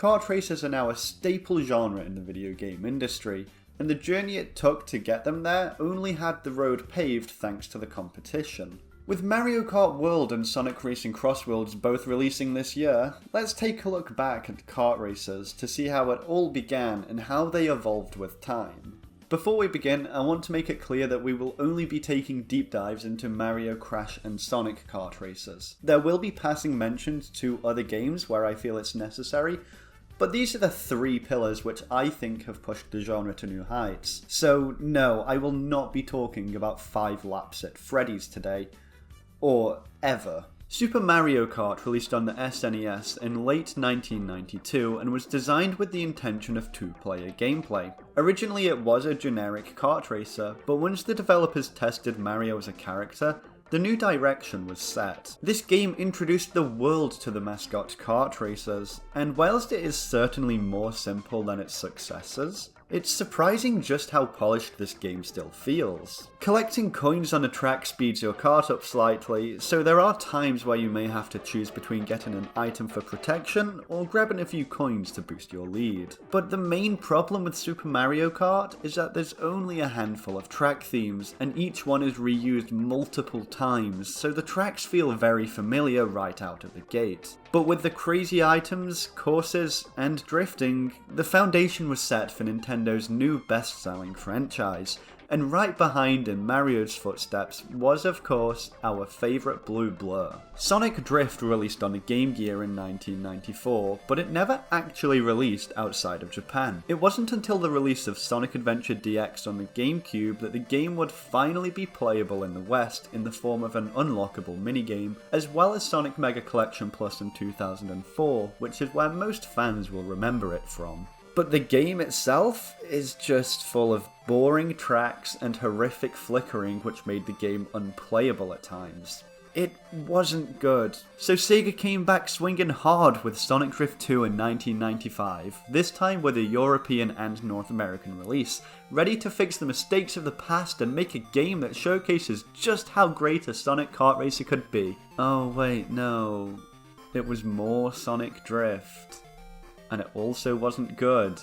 Kart racers are now a staple genre in the video game industry, and the journey it took to get them there only had the road paved thanks to the competition. With Mario Kart World and Sonic Racing Crossworlds both releasing this year, let's take a look back at Kart Racers to see how it all began and how they evolved with time. Before we begin, I want to make it clear that we will only be taking deep dives into Mario, Crash and Sonic Kart Racers. There will be passing mentions to other games where I feel it's necessary, but these are the three pillars which I think have pushed the genre to new heights. So no, I will not be talking about 5 laps at Freddy's today. Or ever. Super Mario Kart released on the SNES in late 1992 and was designed with the intention of 2-player gameplay. Originally it was a generic kart racer, but once the developers tested Mario as a character, the new direction was set. This game introduced the world to the mascot Kart Racers, and whilst it is certainly more simple than its successors, it's surprising just how polished this game still feels. Collecting coins on a track speeds your kart up slightly, so there are times where you may have to choose between getting an item for protection or grabbing a few coins to boost your lead. But the main problem with Super Mario Kart is that there's only a handful of track themes, and each one is reused multiple times, so the tracks feel very familiar right out of the gate. But with the crazy items, courses, and drifting, the foundation was set for Nintendo's new best-selling franchise, and right behind in Mario's footsteps was of course our favourite blue blur. Sonic Drift released on the Game Gear in 1994, but it never actually released outside of Japan. It wasn't until the release of Sonic Adventure DX on the GameCube that the game would finally be playable in the West in the form of an unlockable minigame, as well as Sonic Mega Collection Plus in 2004, which is where most fans will remember it from. But the game itself is just full of boring tracks and horrific flickering which made the game unplayable at times. It wasn't good. So Sega came back swinging hard with Sonic Drift 2 in 1995, this time with a European and North American release, ready to fix the mistakes of the past and make a game that showcases just how great a Sonic kart racer could be. Oh wait, no. It was more Sonic Drift. And it also wasn't good.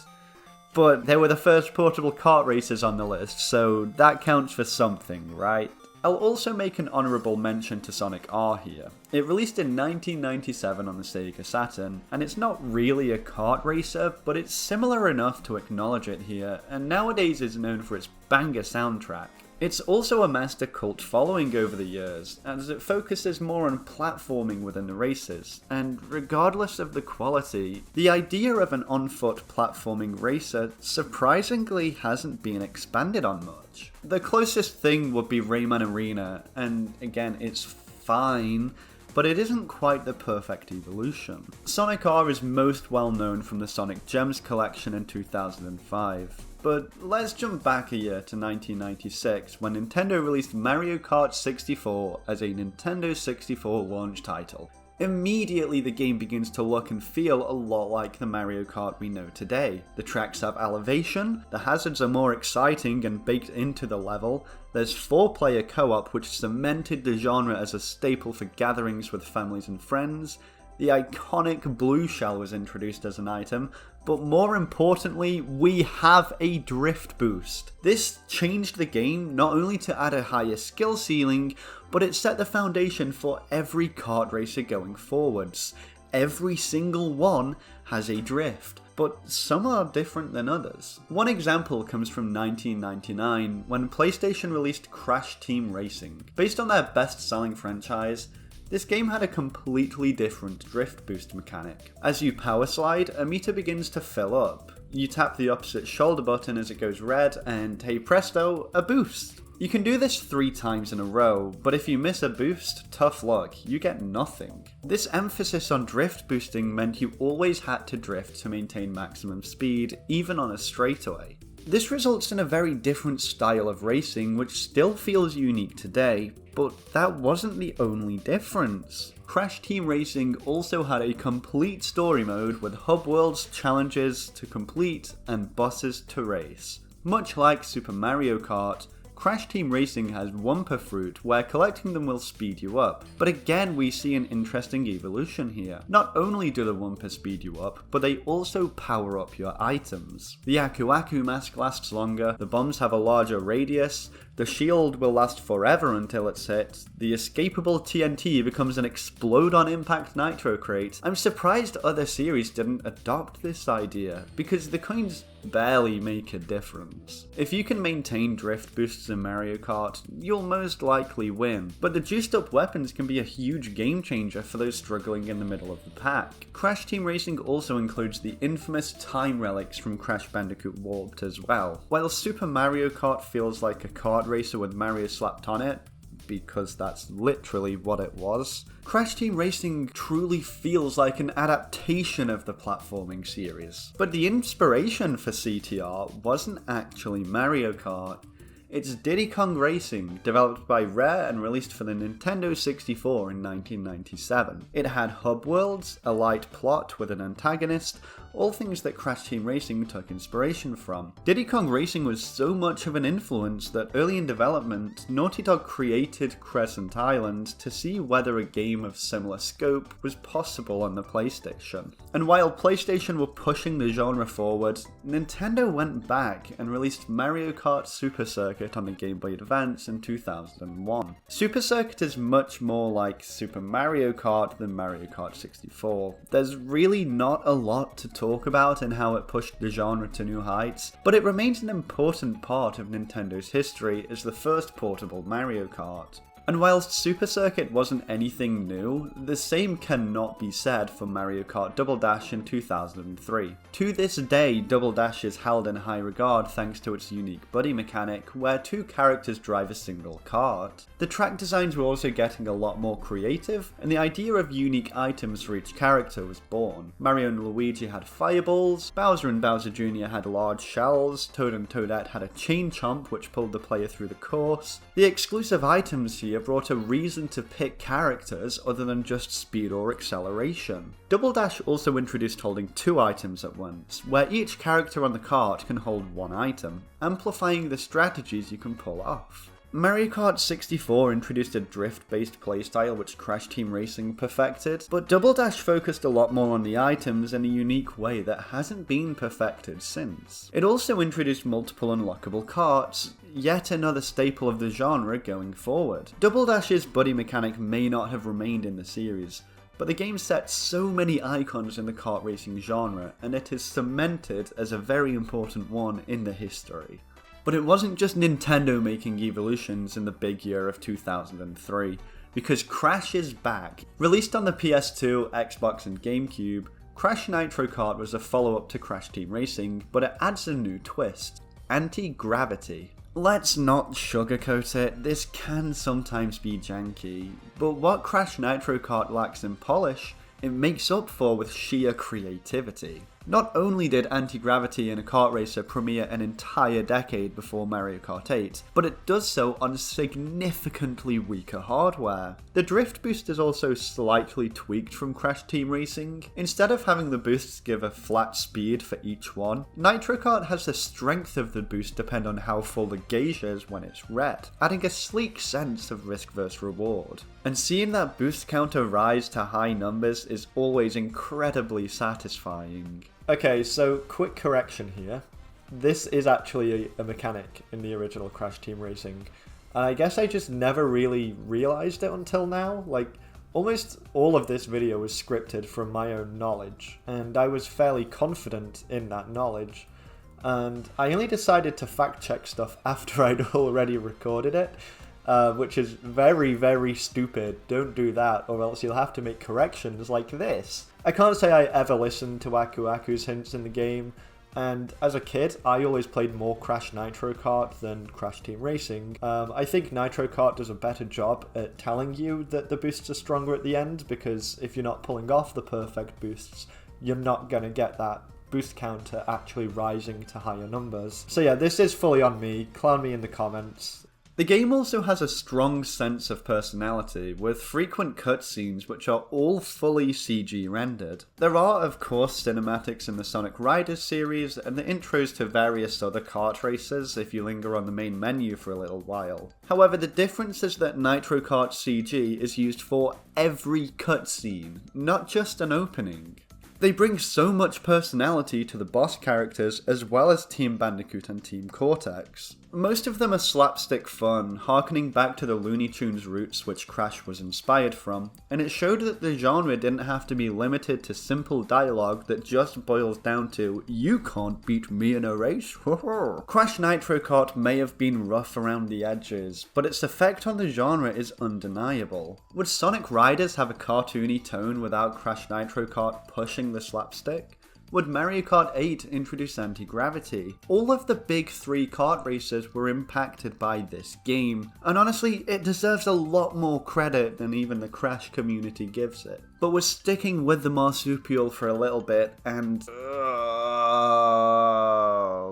But they were the first portable kart racers on the list, so that counts for something, right? I'll also make an honourable mention to Sonic R here. It released in 1997 on the Sega Saturn, and it's not really a kart racer, but it's similar enough to acknowledge it here, and nowadays is known for its banger soundtrack. It's also amassed a cult following over the years, as it focuses more on platforming within the races, and regardless of the quality, the idea of an on-foot platforming racer surprisingly hasn't been expanded on much. The closest thing would be Rayman Arena, and again, it's fine, but it isn't quite the perfect evolution. Sonic R is most well known from the Sonic Gems collection in 2005. But let's jump back a year to 1996 when Nintendo released Mario Kart 64 as a Nintendo 64 launch title. Immediately the game begins to look and feel a lot like the Mario Kart we know today. The tracks have elevation, the hazards are more exciting and baked into the level, there's 4-player co-op which cemented the genre as a staple for gatherings with families and friends, the iconic blue shell was introduced as an item, but more importantly, we have a drift boost. This changed the game not only to add a higher skill ceiling, but it set the foundation for every kart racer going forwards. Every single one has a drift, but some are different than others. One example comes from 1999, when PlayStation released Crash Team Racing. Based on their best-selling franchise, this game had a completely different drift boost mechanic. As you power slide, a meter begins to fill up. You tap the opposite shoulder button as it goes red, and hey presto, a boost. You can do this 3 times in a row, but if you miss a boost, tough luck, you get nothing. This emphasis on drift boosting meant you always had to drift to maintain maximum speed, even on a straightaway. This results in a very different style of racing which still feels unique today, but that wasn't the only difference. Crash Team Racing also had a complete story mode with hub worlds, challenges to complete, and bosses to race. Much like Super Mario Kart, Crash Team Racing has Wumpa Fruit, where collecting them will speed you up. But again, we see an interesting evolution here. Not only do the Wumpa speed you up, but they also power up your items. The Aku Aku mask lasts longer, the bombs have a larger radius, the shield will last forever until it's hit, the escapable TNT becomes an explode on impact nitro crate. I'm surprised other series didn't adopt this idea, because the coins barely make a difference. If you can maintain drift boosts in Mario Kart, you'll most likely win, but the juiced up weapons can be a huge game changer for those struggling in the middle of the pack. Crash Team Racing also includes the infamous time relics from Crash Bandicoot Warped as well. While Super Mario Kart feels like a kart racer with Mario slapped on it, because that's literally what it was, Crash Team Racing truly feels like an adaptation of the platforming series. But the inspiration for CTR wasn't actually Mario Kart. It's Diddy Kong Racing, developed by Rare and released for the Nintendo 64 in 1997. It had hub worlds, a light plot with an antagonist, all things that Crash Team Racing took inspiration from. Diddy Kong Racing was so much of an influence that early in development, Naughty Dog created Crescent Island to see whether a game of similar scope was possible on the PlayStation. And while PlayStation were pushing the genre forward, Nintendo went back and released Mario Kart Super Circuit on the Game Boy Advance in 2001. Super Circuit is much more like Super Mario Kart than Mario Kart 64. There's really not a lot to talk about in how it pushed the genre to new heights, but it remains an important part of Nintendo's history as the first portable Mario Kart. And while Super Circuit wasn't anything new, the same cannot be said for Mario Kart Double Dash in 2003. To this day, Double Dash is held in high regard thanks to its unique buddy mechanic, where two characters drive a single kart. The track designs were also getting a lot more creative, and the idea of unique items for each character was born. Mario and Luigi had fireballs, Bowser and Bowser Jr. had large shells, Toad and Toadette had a chain chomp which pulled the player through the course. The exclusive items here brought a reason to pick characters other than just speed or acceleration. Double Dash also introduced holding two items at once, where each character on the kart can hold one item, amplifying the strategies you can pull off. Mario Kart 64 introduced a drift-based playstyle which Crash Team Racing perfected, but Double Dash focused a lot more on the items in a unique way that hasn't been perfected since. It also introduced multiple unlockable karts, yet another staple of the genre going forward. Double Dash's buddy mechanic may not have remained in the series, but the game set so many icons in the kart racing genre, and it is cemented as a very important one in the history. But it wasn't just Nintendo making evolutions in the big year of 2003, because Crash is back. Released on the PS2, Xbox and GameCube, Crash Nitro Kart was a follow-up to Crash Team Racing, but it adds a new twist: anti-gravity. Let's not sugarcoat it, this can sometimes be janky, but what Crash Nitro Kart lacks in polish, it makes up for with sheer creativity. Not only did anti-gravity in a kart racer premiere an entire decade before Mario Kart 8, but it does so on significantly weaker hardware. The drift boost is also slightly tweaked from Crash Team Racing. Instead of having the boosts give a flat speed for each one, Nitro Kart has the strength of the boost depend on how full the gauge is when it's red, adding a sleek sense of risk versus reward. And seeing that boost counter rise to high numbers is always incredibly satisfying. Okay, so quick correction here. This is actually a mechanic in the original Crash Team Racing. And I guess I just never really realized it until now. Like, almost all of this video was scripted from my own knowledge, and I was fairly confident in that knowledge. And I only decided to fact check stuff after I'd already recorded it, which is very, very stupid. Don't do that, or else you'll have to make corrections like this. I can't say I ever listened to Aku Aku's hints in the game, and as a kid, I always played more Crash Nitro Kart than Crash Team Racing. I think Nitro Kart does a better job at telling you that the boosts are stronger at the end, because if you're not pulling off the perfect boosts, you're not going to get that boost counter actually rising to higher numbers. So yeah, this is fully on me. Clown me in the comments. The game also has a strong sense of personality, with frequent cutscenes which are all fully CG rendered. There are, of course, cinematics in the Sonic Riders series, and the intros to various other kart racers if you linger on the main menu for a little while. However, the difference is that Nitro Kart CG is used for every cutscene, not just an opening. They bring so much personality to the boss characters as well as Team Bandicoot and Team Cortex. Most of them are slapstick fun, harkening back to the Looney Tunes roots which Crash was inspired from, and it showed that the genre didn't have to be limited to simple dialogue that just boils down to, "You can't beat me in a race." Crash Nitro Kart may have been rough around the edges, but its effect on the genre is undeniable. Would Sonic Riders have a cartoony tone without Crash Nitro Kart pushing the slapstick? Would Mario Kart 8 introduce anti-gravity? All of the big three kart racers were impacted by this game, and honestly, it deserves a lot more credit than even the Crash community gives it. But we're sticking with the marsupial for a little bit, and...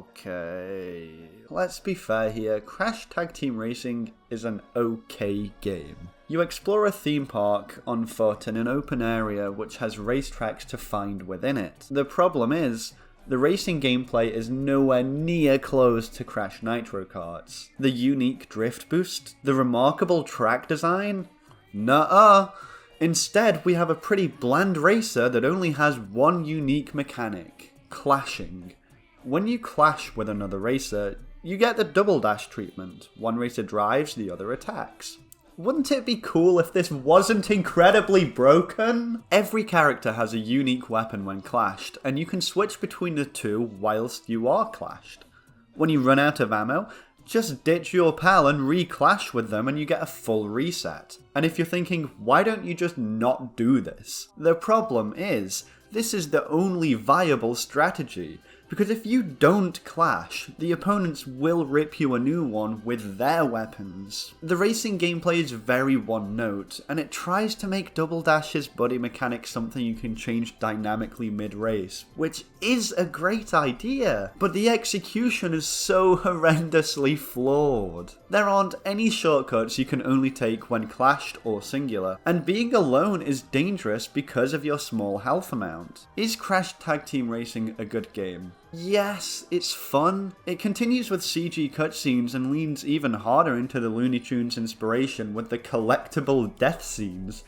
okay... Let's be fair here, Crash Tag Team Racing is an okay game. You explore a theme park on foot in an open area which has racetracks to find within it. The problem is, the racing gameplay is nowhere near close to Crash Nitro Kart's. The unique drift boost, the remarkable track design? Nuh-uh! Instead, we have a pretty bland racer that only has one unique mechanic: clashing. When you clash with another racer, you get the double dash treatment. One racer drives, the other attacks. Wouldn't it be cool if this wasn't incredibly broken? Every character has a unique weapon when clashed, and you can switch between the two whilst you are clashed. When you run out of ammo, just ditch your pal and re-clash with them and you get a full reset. And if you're thinking, why don't you just not do this? The problem is, this is the only viable strategy. Because if you don't clash, the opponents will rip you a new one with their weapons. The racing gameplay is very one note, and it tries to make Double Dash's buddy mechanic something you can change dynamically mid-race, which is a great idea, but the execution is so horrendously flawed. There aren't any shortcuts you can only take when clashed or singular, and being alone is dangerous because of your small health amount. Is Crash Tag Team Racing a good game? Yes, it's fun. It continues with CG cutscenes and leans even harder into the Looney Tunes inspiration with the collectible death scenes,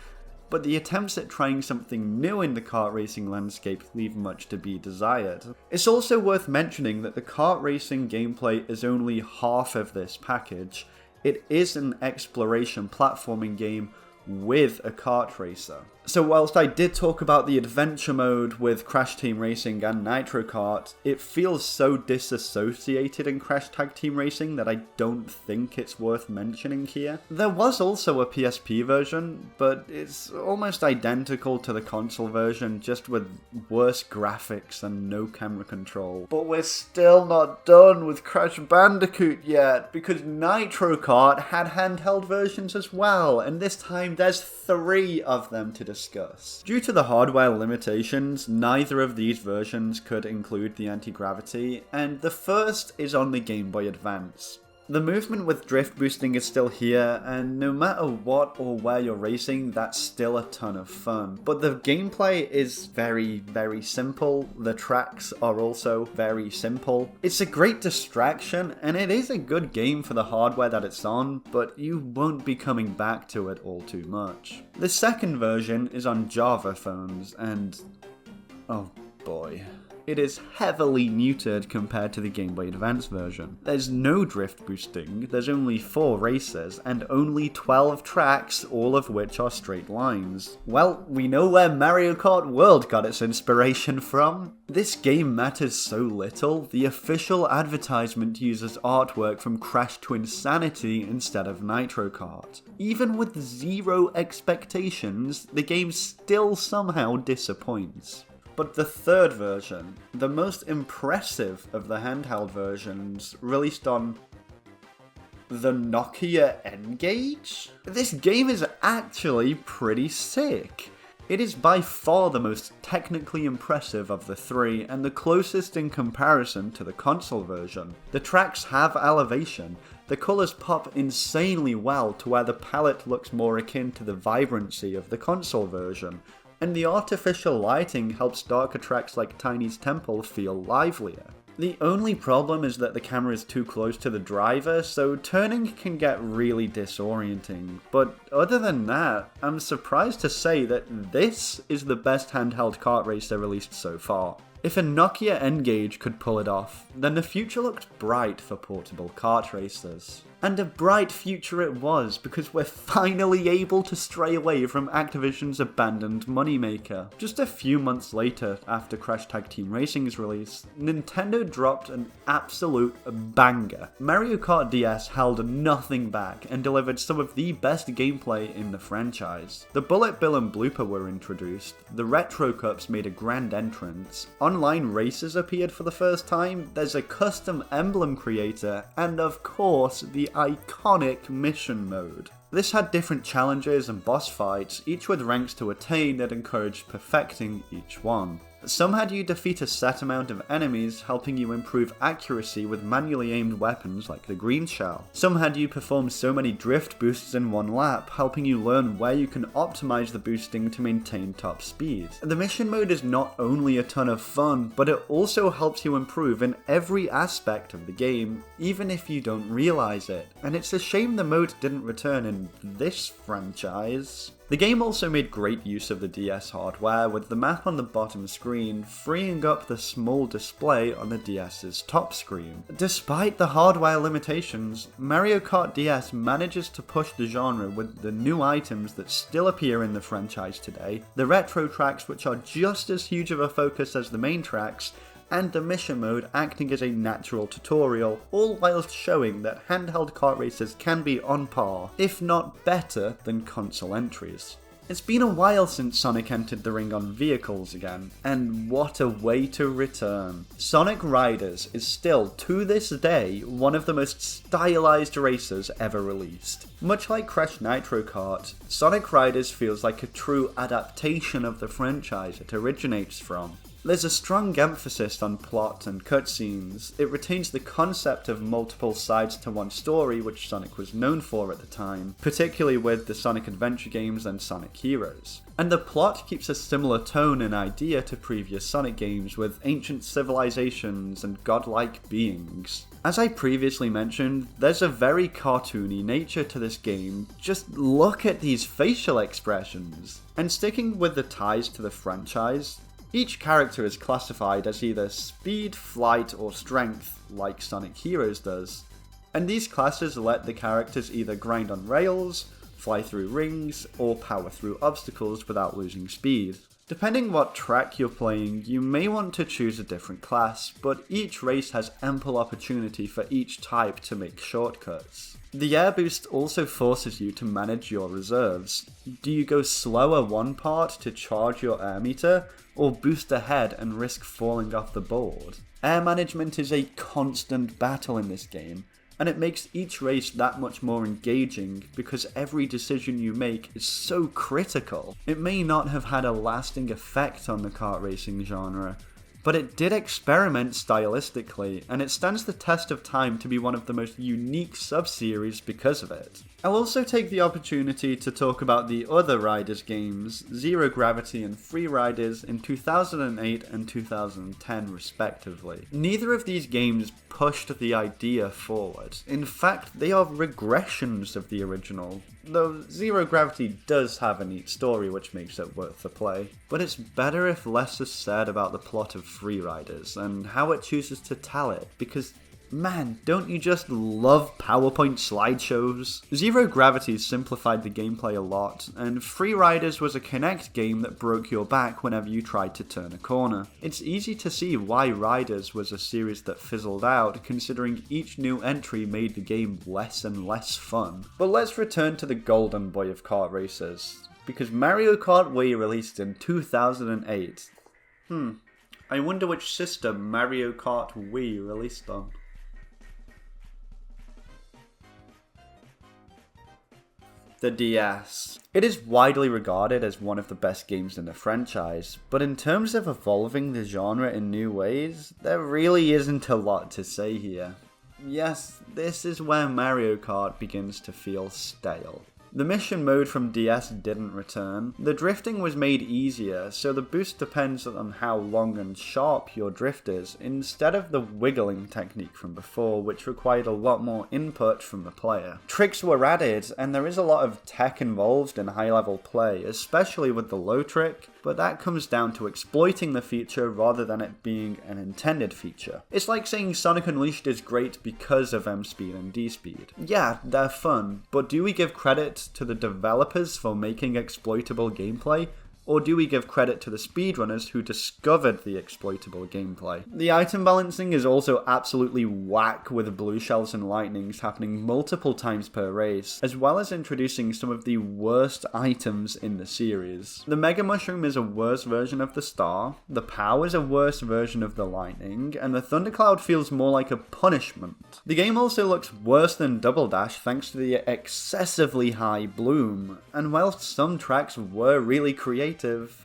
but the attempts at trying something new in the kart racing landscape leave much to be desired. It's also worth mentioning that the kart racing gameplay is only half of this package. It is an exploration platforming game with a kart racer. So whilst I did talk about the adventure mode with Crash Team Racing and Nitro Kart, it feels so disassociated in Crash Tag Team Racing that I don't think it's worth mentioning here. There was also a PSP version, but it's almost identical to the console version, just with worse graphics and no camera control. But we're still not done with Crash Bandicoot yet, because Nitro Kart had handheld versions as well, and this time there's 3 of them to discuss. Due to the hardware limitations, neither of these versions could include the anti-gravity, and the first is on the Game Boy Advance. The movement with drift boosting is still here, and no matter what or where you're racing, that's still a ton of fun. But the gameplay is very, very simple. The tracks are also very simple. It's a great distraction, and it is a good game for the hardware that it's on, but you won't be coming back to it all too much. The second version is on Java phones, and oh boy. It is heavily neutered compared to the Game Boy Advance version. There's no drift boosting, there's only 4 races, and only 12 tracks, all of which are straight lines. Well, we know where Mario Kart World got its inspiration from. This game matters so little, the official advertisement uses artwork from Crash to Insanity instead of Nitro Kart. Even with 0 expectations, the game still somehow disappoints. But the third version, the most impressive of the handheld versions, released on the Nokia N-Gage? This game is actually pretty sick. It is by far the most technically impressive of the three and the closest in comparison to the console version. The tracks have elevation, the colours pop insanely well to where the palette looks more akin to the vibrancy of the console version, and the artificial lighting helps darker tracks like Tiny's Temple feel livelier. The only problem is that the camera is too close to the driver, so turning can get really disorienting, but other than that, I'm surprised to say that this is the best handheld kart racer released so far. If a Nokia N-Gage could pull it off, then the future looked bright for portable kart racers. And a bright future it was, because we're finally able to stray away from Activision's abandoned moneymaker. Just a few months later, after Crash Tag Team Racing's release, Nintendo dropped an absolute banger. Mario Kart DS held nothing back and delivered some of the best gameplay in the franchise. The Bullet Bill and Blooper were introduced, the Retro Cups made a grand entrance, online races appeared for the first time, there's a custom emblem creator, and of course the iconic mission mode. This had different challenges and boss fights, each with ranks to attain that encouraged perfecting each one. Some had you defeat a set amount of enemies, helping you improve accuracy with manually aimed weapons like the green shell. Some had you perform so many drift boosts in one lap, helping you learn where you can optimize the boosting to maintain top speed. The mission mode is not only a ton of fun, but it also helps you improve in every aspect of the game, even if you don't realize it. And it's a shame the mode didn't return in this franchise. The game also made great use of the DS hardware, with the map on the bottom screen freeing up the small display on the DS's top screen. Despite the hardware limitations, Mario Kart DS manages to push the genre with the new items that still appear in the franchise today, the retro tracks which are just as huge of a focus as the main tracks, and the mission mode acting as a natural tutorial, all whilst showing that handheld kart racers can be on par, if not better, than console entries. It's been a while since Sonic entered the ring on vehicles again, and what a way to return. Sonic Riders is still, to this day, one of the most stylized racers ever released. Much like Crash Nitro Kart, Sonic Riders feels like a true adaptation of the franchise it originates from. There's a strong emphasis on plot and cutscenes. It retains the concept of multiple sides to one story, which Sonic was known for at the time, particularly with the Sonic Adventure games and Sonic Heroes. And the plot keeps a similar tone and idea to previous Sonic games, with ancient civilizations and godlike beings. As I previously mentioned, there's a very cartoony nature to this game. Just look at these facial expressions. And sticking with the ties to the franchise, each character is classified as either speed, flight, or strength, like Sonic Heroes does, and these classes let the characters either grind on rails, fly through rings, or power through obstacles without losing speed. Depending what track you're playing, you may want to choose a different class, but each race has ample opportunity for each type to make shortcuts. The air boost also forces you to manage your reserves. Do you go slower one part to charge your air meter, or boost ahead and risk falling off the board? Air management is a constant battle in this game, and it makes each race that much more engaging because every decision you make is so critical. It may not have had a lasting effect on the kart racing genre, but it did experiment stylistically, and it stands the test of time to be one of the most unique sub-series because of it. I'll also take the opportunity to talk about the other Riders games, Zero Gravity and Free Riders, in 2008 and 2010 respectively. Neither of these games pushed the idea forward. In fact, they are regressions of the original, though Zero Gravity does have a neat story which makes it worth the play. But it's better if less is said about the plot of Free Riders and how it chooses to tell it, because man, don't you just love PowerPoint slideshows? Zero Gravity simplified the gameplay a lot, and Free Riders was a Kinect game that broke your back whenever you tried to turn a corner. It's easy to see why Riders was a series that fizzled out, considering each new entry made the game less and less fun. But let's return to the golden boy of kart racers, because Mario Kart Wii released in 2008. I wonder which system Mario Kart Wii released on. The DS. It is widely regarded as one of the best games in the franchise, but in terms of evolving the genre in new ways, there really isn't a lot to say here. Yes, this is where Mario Kart begins to feel stale. The mission mode from DS didn't return. The drifting was made easier, so the boost depends on how long and sharp your drift is, instead of the wiggling technique from before, which required a lot more input from the player. Tricks were added, and there is a lot of tech involved in high-level play, especially with the low trick, but that comes down to exploiting the feature rather than it being an intended feature. It's like saying Sonic Unleashed is great because of M-Speed and D-Speed. Yeah, they're fun, but do we give credit to the developers for making exploitable gameplay, or do we give credit to the speedrunners who discovered the exploitable gameplay? The item balancing is also absolutely whack, with blue shells and lightnings happening multiple times per race, as well as introducing some of the worst items in the series. The Mega Mushroom is a worse version of the star, the Pow is a worse version of the lightning, and the Thundercloud feels more like a punishment. The game also looks worse than Double Dash thanks to the excessively high bloom, and whilst some tracks were really creative,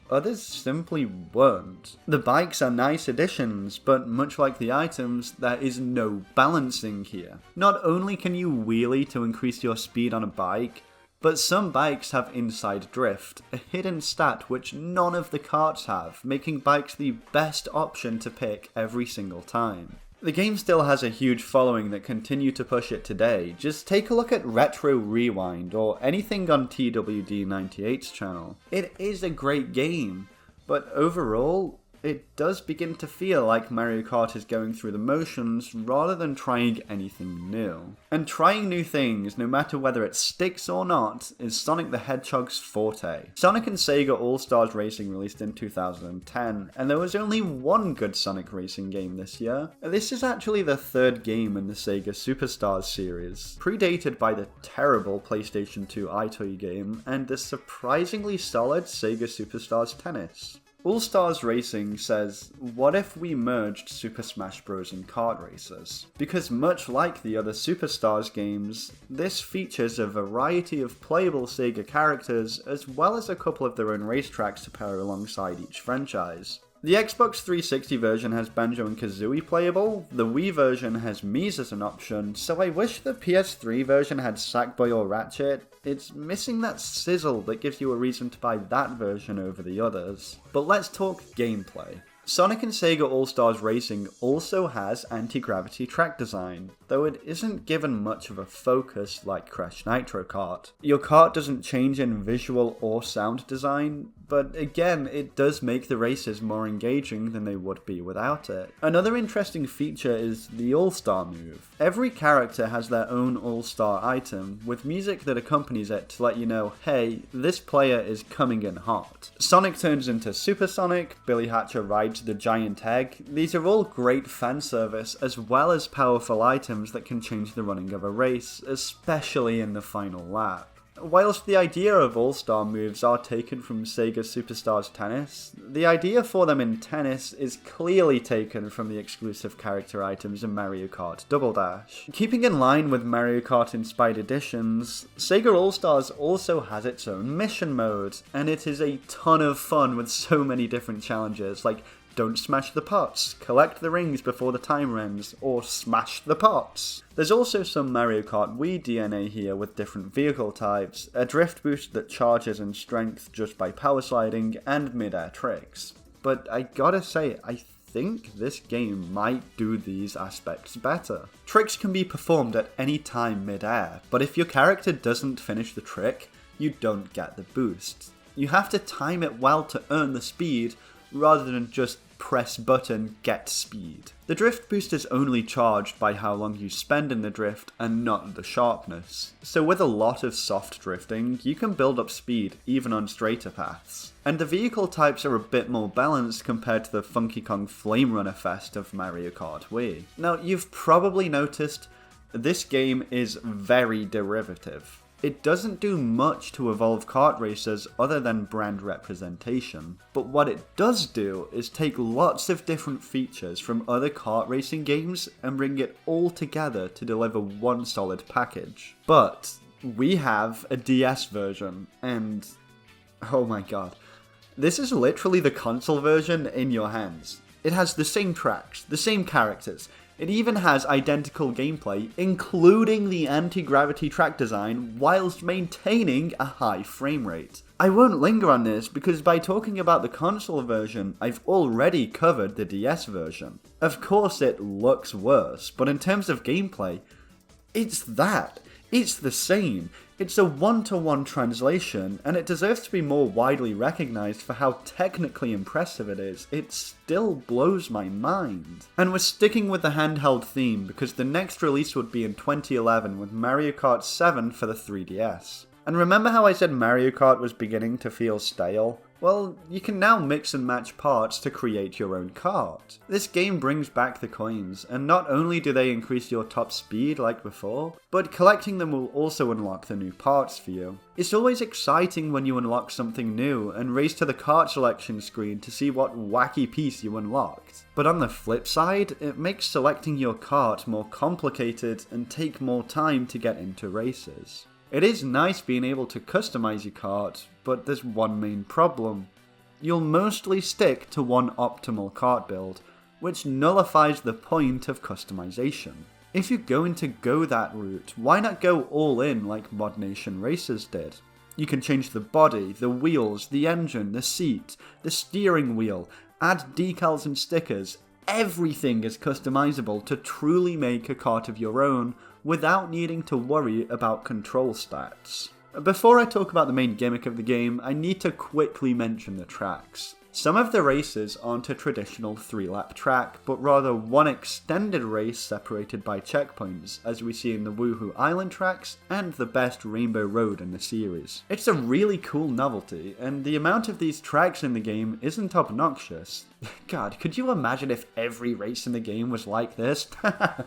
others simply weren't. The bikes are nice additions, but much like the items, there is no balancing here. Not only can you wheelie to increase your speed on a bike, but some bikes have inside drift, a hidden stat which none of the karts have, making bikes the best option to pick every single time. The game still has a huge following that continue to push it today. Just take a look at Retro Rewind or anything on TWD98's channel. It is a great game, but overall, it does begin to feel like Mario Kart is going through the motions rather than trying anything new. And trying new things, no matter whether it sticks or not, is Sonic the Hedgehog's forte. Sonic and Sega All-Stars Racing released in 2010, and there was only one good Sonic Racing game this year. This is actually the third game in the Sega Superstars series, predated by the terrible PlayStation 2 iToy game and the surprisingly solid Sega Superstars Tennis. All-Stars Racing says, what if we merged Super Smash Bros. And Kart Racers? Because much like the other Superstars games, this features a variety of playable Sega characters as well as a couple of their own racetracks to pair alongside each franchise. The Xbox 360 version has Banjo and Kazooie playable, the Wii version has Mii's as an option, so I wish the PS3 version had Sackboy or Ratchet. It's missing that sizzle that gives you a reason to buy that version over the others. But let's talk gameplay. Sonic and Sega All-Stars Racing also has anti-gravity track design, though it isn't given much of a focus like Crash Nitro Kart. Your kart doesn't change in visual or sound design, but again, it does make the races more engaging than they would be without it. Another interesting feature is the All-Star move. Every character has their own All-Star item, with music that accompanies it to let you know, hey, this player is coming in hot. Sonic turns into Super Sonic, Billy Hatcher rides the giant egg. These are all great fan service as well as powerful items that can change the running of a race, especially in the final lap. Whilst the idea of All-Star moves are taken from Sega Superstars Tennis, the idea for them in Tennis is clearly taken from the exclusive character items in Mario Kart Double Dash. Keeping in line with Mario Kart inspired editions, Sega All-Stars also has its own mission mode, and it is a ton of fun with so many different challenges like don't smash the pots, collect the rings before the timer ends, or smash the pots. There's also some Mario Kart Wii DNA here with different vehicle types, a drift boost that charges in strength just by power sliding, and mid-air tricks. But I gotta say, I think this game might do these aspects better. Tricks can be performed at any time mid-air, but if your character doesn't finish the trick, you don't get the boost. You have to time it well to earn the speed, rather than just press button, get speed. The drift boost is only charged by how long you spend in the drift and not the sharpness. So with a lot of soft drifting, you can build up speed even on straighter paths. And the vehicle types are a bit more balanced compared to the Funky Kong Flame Runner Fest of Mario Kart Wii. Now you've probably noticed this game is very derivative. It doesn't do much to evolve kart racers other than brand representation, but what it does do is take lots of different features from other kart racing games and bring it all together to deliver one solid package. But we have a DS version, and oh my god. This is literally the console version in your hands. It has the same tracks, the same characters. It even has identical gameplay, including the anti-gravity track design, whilst maintaining a high frame rate. I won't linger on this because by talking about the console version, I've already covered the DS version. Of course it looks worse, but in terms of gameplay, it's that. It's the same. It's a one-to-one translation, and it deserves to be more widely recognised for how technically impressive it is. It still blows my mind. And we're sticking with the handheld theme because the next release would be in 2011 with Mario Kart 7 for the 3DS. And remember how I said Mario Kart was beginning to feel stale? Well, you can now mix and match parts to create your own kart. This game brings back the coins, and not only do they increase your top speed like before, but collecting them will also unlock the new parts for you. It's always exciting when you unlock something new and race to the kart selection screen to see what wacky piece you unlocked. But on the flip side, it makes selecting your kart more complicated and take more time to get into races. It is nice being able to customize your kart, but there's one main problem. You'll mostly stick to one optimal kart build, which nullifies the point of customization. If you're going to go that route, why not go all in like Mod Nation Racers did? You can change the body, the wheels, the engine, the seat, the steering wheel, add decals and stickers. Everything is customizable to truly make a kart of your own without needing to worry about control stats. Before I talk about the main gimmick of the game, I need to quickly mention the tracks. Some of the races aren't a traditional 3-lap track, but rather one extended race separated by checkpoints, as we see in the Woohoo Island tracks and the best Rainbow Road in the series. It's a really cool novelty, and the amount of these tracks in the game isn't obnoxious. God, could you imagine if every race in the game was like this?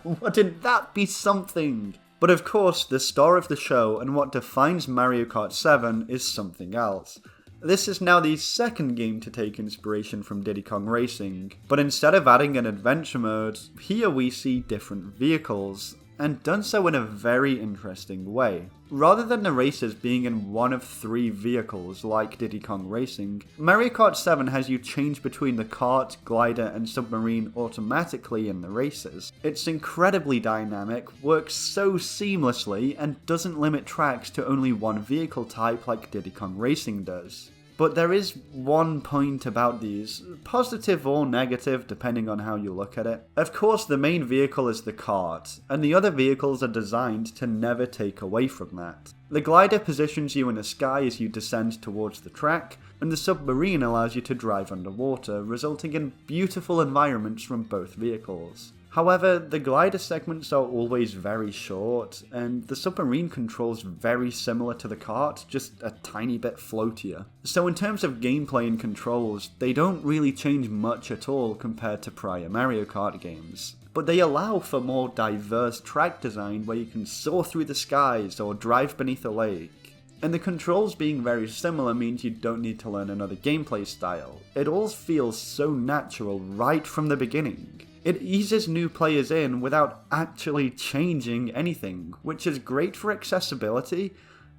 Wouldn't that be something? But of course, the star of the show and what defines Mario Kart 7 is something else. This is now the second game to take inspiration from Diddy Kong Racing, but instead of adding an adventure mode, here we see different vehicles, and done so in a very interesting way. Rather than the races being in one of 3 vehicles like Diddy Kong Racing, Mario Kart 7 has you change between the kart, glider and submarine automatically in the races. It's incredibly dynamic, works so seamlessly, and doesn't limit tracks to only one vehicle type like Diddy Kong Racing does. But there is one point about these, positive or negative depending on how you look at it. Of course the main vehicle is the kart, and the other vehicles are designed to never take away from that. The glider positions you in the sky as you descend towards the track, and the submarine allows you to drive underwater, resulting in beautiful environments from both vehicles. However, the glider segments are always very short, and the submarine controls very similar to the kart, just a tiny bit floatier. So in terms of gameplay and controls, they don't really change much at all compared to prior Mario Kart games. But they allow for more diverse track design where you can soar through the skies or drive beneath a lake. And the controls being very similar means you don't need to learn another gameplay style. It all feels so natural right from the beginning. It eases new players in without actually changing anything, which is great for accessibility,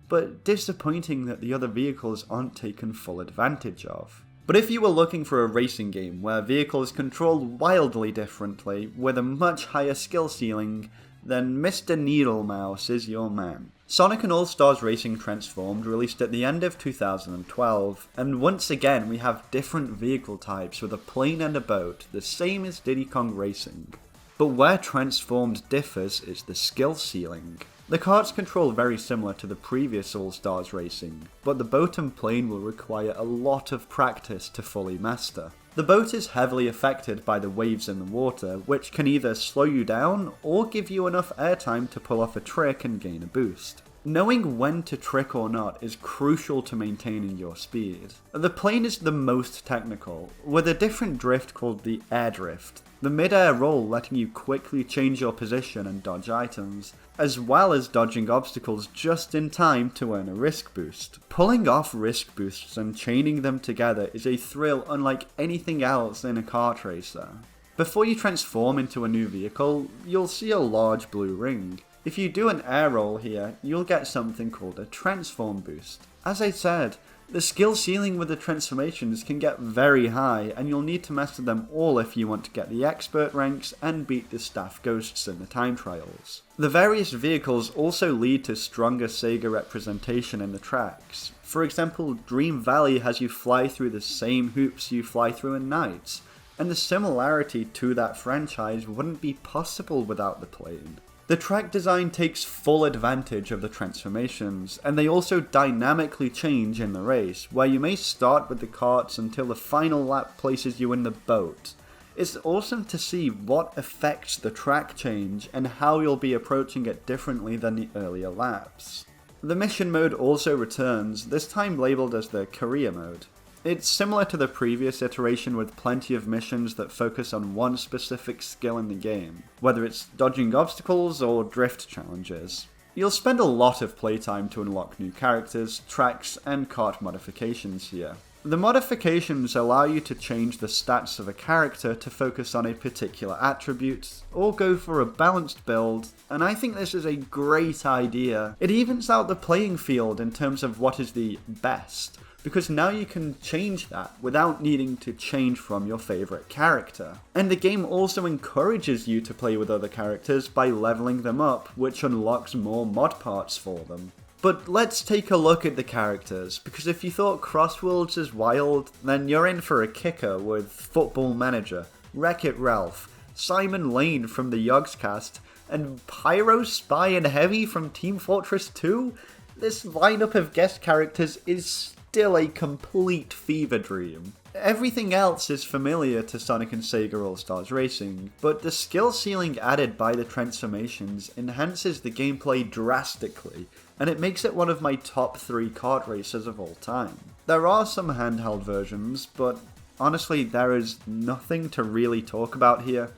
but disappointing that the other vehicles aren't taken full advantage of. But if you were looking for a racing game where vehicles control wildly differently, with a much higher skill ceiling, then Mr. Needlemouse is your man. Sonic and All-Stars Racing Transformed released at the end of 2012, and once again we have different vehicle types with a plane and a boat, the same as Diddy Kong Racing. But where Transformed differs is the skill ceiling. The karts control very similar to the previous All-Stars Racing, but the boat and plane will require a lot of practice to fully master. The boat is heavily affected by the waves in the water, which can either slow you down or give you enough airtime to pull off a trick and gain a boost. Knowing when to trick or not is crucial to maintaining your speed. The plane is the most technical, with a different drift called the air drift, the mid-air roll letting you quickly change your position and dodge items, as well as dodging obstacles just in time to earn a risk boost. Pulling off risk boosts and chaining them together is a thrill unlike anything else in a kart racer. Before you transform into a new vehicle, you'll see a large blue ring. If you do an air roll here, you'll get something called a transform boost. As I said, the skill ceiling with the transformations can get very high, and you'll need to master them all if you want to get the expert ranks and beat the staff ghosts in the time trials. The various vehicles also lead to stronger Sega representation in the tracks. For example, Dream Valley has you fly through the same hoops you fly through in Nights, and the similarity to that franchise wouldn't be possible without the plane. The track design takes full advantage of the transformations, and they also dynamically change in the race, where you may start with the karts until the final lap places you in the boat. It's awesome to see what affects the track change and how you'll be approaching it differently than the earlier laps. The mission mode also returns, this time labelled as the career mode. It's similar to the previous iteration with plenty of missions that focus on one specific skill in the game, whether it's dodging obstacles or drift challenges. You'll spend a lot of playtime to unlock new characters, tracks, and kart modifications here. The modifications allow you to change the stats of a character to focus on a particular attribute, or go for a balanced build, and I think this is a great idea. It evens out the playing field in terms of what is the best, because now you can change that without needing to change from your favourite character. And the game also encourages you to play with other characters by leveling them up, which unlocks more mod parts for them. But let's take a look at the characters, because if you thought Crossworlds is wild, then you're in for a kicker with Football Manager, Wreck-It Ralph, Simon Lane from the Yogscast, and Pyro, Spy and Heavy from Team Fortress 2? This lineup of guest characters is still a complete fever dream. Everything else is familiar to Sonic and Sega All-Stars Racing, but the skill ceiling added by the transformations enhances the gameplay drastically, and it makes it one of my top 3 kart racers of all time. There are some handheld versions, but honestly there is nothing to really talk about here.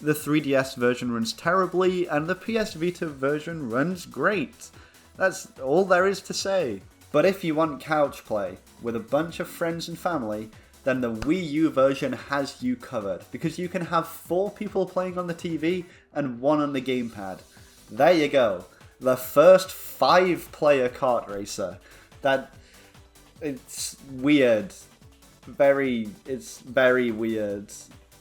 The 3DS version runs terribly, and the PS Vita version runs great. That's all there is to say. But if you want couch play with a bunch of friends and family, then the Wii U version has you covered, because you can have 4 people playing on the TV and 1 on the gamepad. There you go. The first 5-player kart racer. It's weird. It's very weird.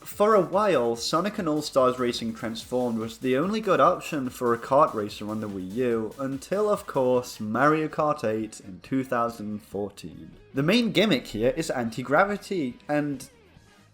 For a while, Sonic and All-Stars Racing Transformed was the only good option for a kart racer on the Wii U, until of course Mario Kart 8 in 2014. The main gimmick here is anti-gravity, and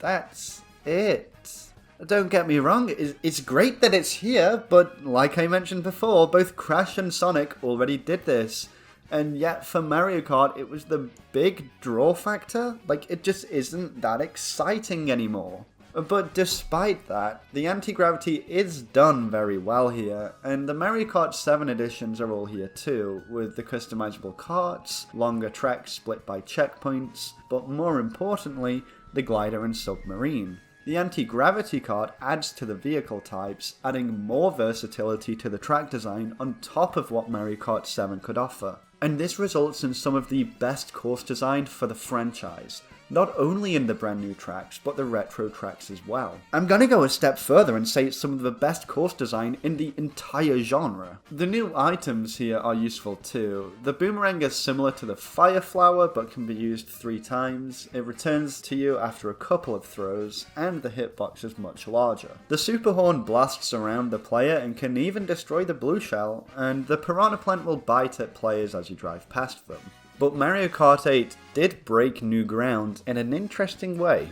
that's it. Don't get me wrong, it's great that it's here, but like I mentioned before, both Crash and Sonic already did this. And yet for Mario Kart, it was the big draw factor. Like, it just isn't that exciting anymore. But despite that, the anti-gravity is done very well here, and the Mario Kart 7 editions are all here too, with the customizable karts, longer tracks split by checkpoints, but more importantly, the glider and submarine. The anti-gravity kart adds to the vehicle types, adding more versatility to the track design on top of what Mario Kart 7 could offer. And this results in some of the best course design for the franchise. Not only in the brand new tracks, but the retro tracks as well. I'm gonna go a step further and say it's some of the best course design in the entire genre. The new items here are useful too. The boomerang is similar to the fire flower, but can be used 3 times. It returns to you after a couple of throws, and the hitbox is much larger. The super horn blasts around the player and can even destroy the blue shell, and the piranha plant will bite at players as you drive past them. But Mario Kart 8 did break new ground in an interesting way.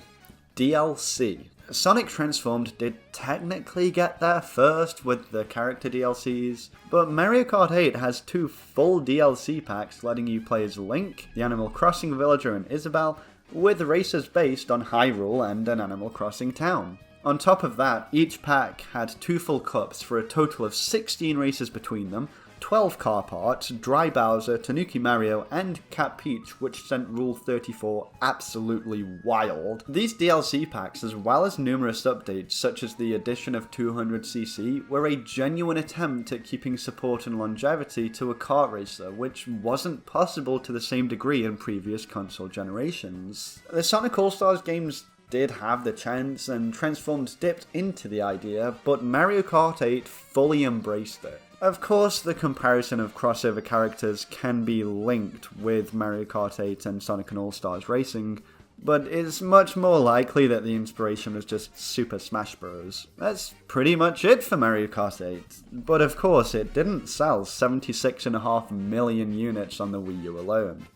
DLC. Sonic Transformed did technically get there first with the character DLCs, but Mario Kart 8 has 2 full DLC packs letting you play as Link, the Animal Crossing villager, and Isabelle, with races based on Hyrule and an Animal Crossing town. On top of that, each pack had 2 full cups for a total of 16 races between them, 12 car parts, Dry Bowser, Tanuki Mario, and Cat Peach, which sent Rule 34 absolutely wild. These DLC packs, as well as numerous updates such as the addition of 200cc, were a genuine attempt at keeping support and longevity to a kart racer, which wasn't possible to the same degree in previous console generations. The Sonic All-Stars games did have the chance, and Transformed dipped into the idea, but Mario Kart 8 fully embraced it. Of course, the comparison of crossover characters can be linked with Mario Kart 8 and Sonic and All-Stars Racing, but it's much more likely that the inspiration was just Super Smash Bros. That's pretty much it for Mario Kart 8, but of course it didn't sell 76.5 million units on the Wii U alone.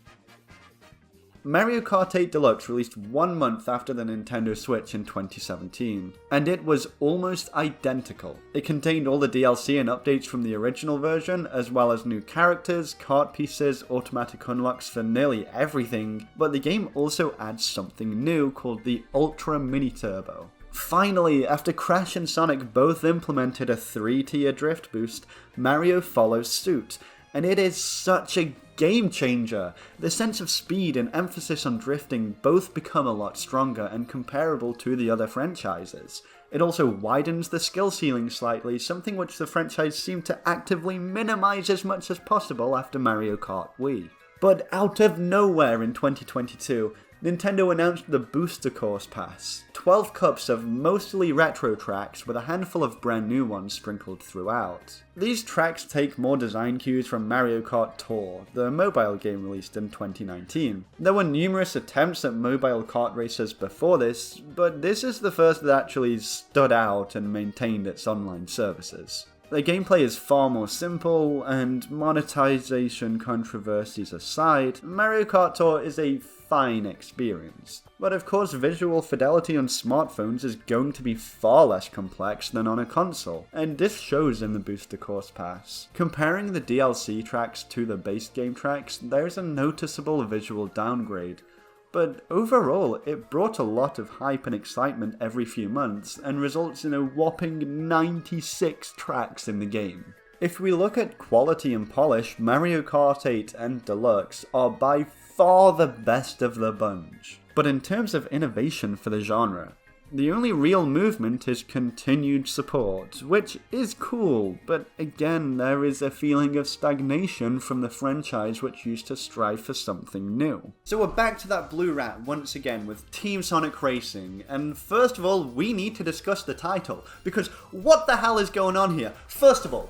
Mario Kart 8 Deluxe released 1 month after the Nintendo Switch in 2017, and it was almost identical. It contained all the DLC and updates from the original version, as well as new characters, kart pieces, automatic unlocks for nearly everything, but the game also adds something new called the Ultra Mini Turbo. Finally, after Crash and Sonic both implemented a 3-tier drift boost, Mario follows suit, and it is such a game changer. The sense of speed and emphasis on drifting both become a lot stronger and comparable to the other franchises. It also widens the skill ceiling slightly, something which the franchise seemed to actively minimize as much as possible after Mario Kart Wii. But out of nowhere in 2022, Nintendo announced the Booster Course Pass, 12 cups of mostly retro tracks with a handful of brand new ones sprinkled throughout. These tracks take more design cues from Mario Kart Tour, the mobile game released in 2019. There were numerous attempts at mobile kart racers before this, but this is the first that actually stood out and maintained its online services. The gameplay is far more simple, and monetization controversies aside, Mario Kart Tour is a fine experience. But of course, visual fidelity on smartphones is going to be far less complex than on a console, and this shows in the Booster Course Pass. Comparing the DLC tracks to the base game tracks, there's a noticeable visual downgrade. But overall, it brought a lot of hype and excitement every few months, and results in a whopping 96 tracks in the game. If we look at quality and polish, Mario Kart 8 and Deluxe are by far the best of the bunch. But in terms of innovation for the genre, the only real movement is continued support, which is cool, but again there is a feeling of stagnation from the franchise which used to strive for something new. So we're back to that blue rat once again with Team Sonic Racing, and first of all we need to discuss the title, because what the hell is going on here? First of all,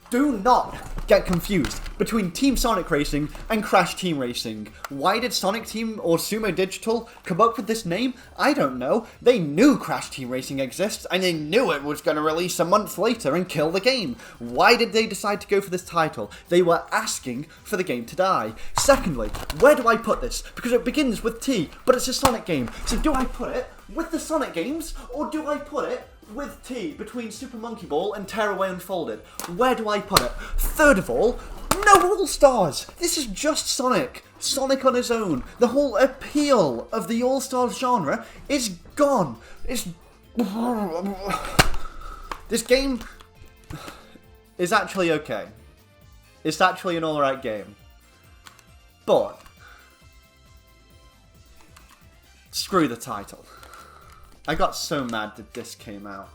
do not get confused between Team Sonic Racing and Crash Team Racing. Why did Sonic Team or Sumo Digital come up with this name? I don't know. They knew Crash Team Racing exists, and they knew it was going to release a month later and kill the game. Why did they decide to go for this title? They were asking for the game to die. Secondly, where do I put this? Because it begins with T, but it's a Sonic game. So do I put it with the Sonic games, or do I put it with T between Super Monkey Ball and Tearaway Unfolded? Where do I put it? Third of all, no All-Stars! This is just Sonic. Sonic on his own. The whole appeal of the All-Stars genre is gone. This game is actually okay. It's actually an alright game. But screw the title. I got so mad that this came out.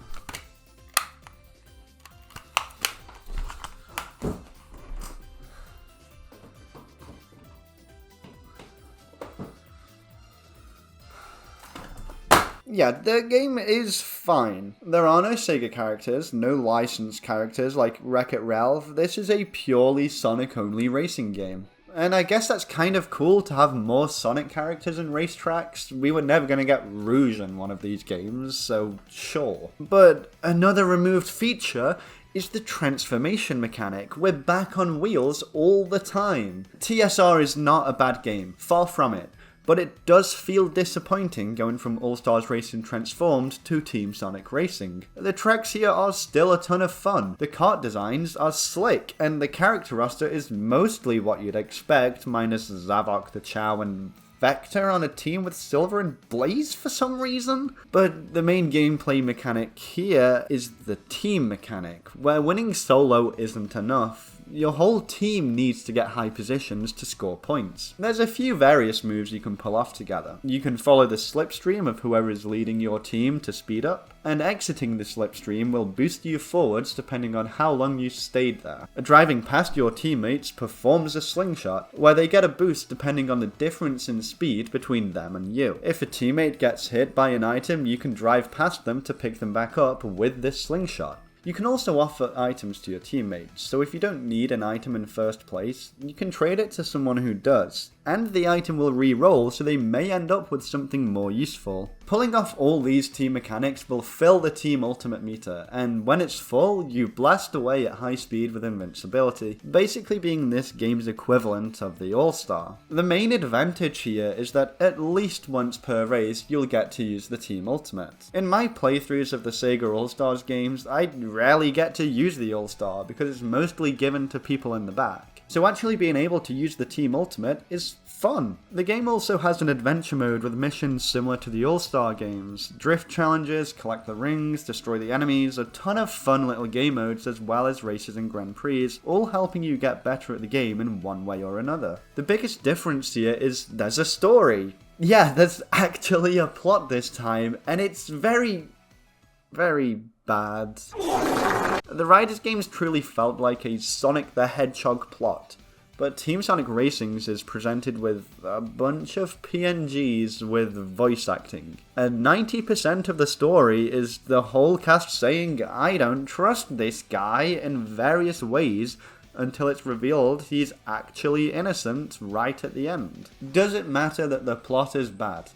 Yeah, the game is fine. There are no Sega characters, no licensed characters like Wreck-It Ralph. This is a purely Sonic-only racing game. And I guess that's kind of cool to have more Sonic characters in racetracks. We were never going to get Rouge in one of these games, so sure. But another removed feature is the transformation mechanic. We're back on wheels all the time. TSR is not a bad game, far from it. But it does feel disappointing going from All-Stars Racing Transformed to Team Sonic Racing. The tracks here are still a ton of fun, the kart designs are slick, and the character roster is mostly what you'd expect, minus Zavok the Chow and Vector on a team with Silver and Blaze for some reason. But the main gameplay mechanic here is the team mechanic, where winning solo isn't enough. Your whole team needs to get high positions to score points. There's a few various moves you can pull off together. You can follow the slipstream of whoever is leading your team to speed up, and exiting the slipstream will boost you forwards depending on how long you stayed there. Driving past your teammates performs a slingshot, where they get a boost depending on the difference in speed between them and you. If a teammate gets hit by an item, you can drive past them to pick them back up with this slingshot. You can also offer items to your teammates, so if you don't need an item in first place, you can trade it to someone who does, and the item will re-roll, so they may end up with something more useful. Pulling off all these team mechanics will fill the team ultimate meter, and when it's full, you blast away at high speed with invincibility, basically being this game's equivalent of the All-Star. The main advantage here is that at least once per race, you'll get to use the team ultimate. In my playthroughs of the Sega All-Stars games, I rarely get to use the All-Star because it's mostly given to people in the back. So actually being able to use the Team Ultimate is fun. The game also has an adventure mode with missions similar to the All-Star games, drift challenges, collect the rings, destroy the enemies, a ton of fun little game modes as well as races and Grand Prix, all helping you get better at the game in one way or another. The biggest difference here is there's a story. Yeah, there's actually a plot this time, and it's very, very bad. The Riders games truly felt like a Sonic the Hedgehog plot, but Team Sonic Racing's is presented with a bunch of PNGs with voice acting. And 90% of the story is the whole cast saying, "I don't trust this guy," in various ways, until it's revealed he's actually innocent right at the end. Does it matter that the plot is bad?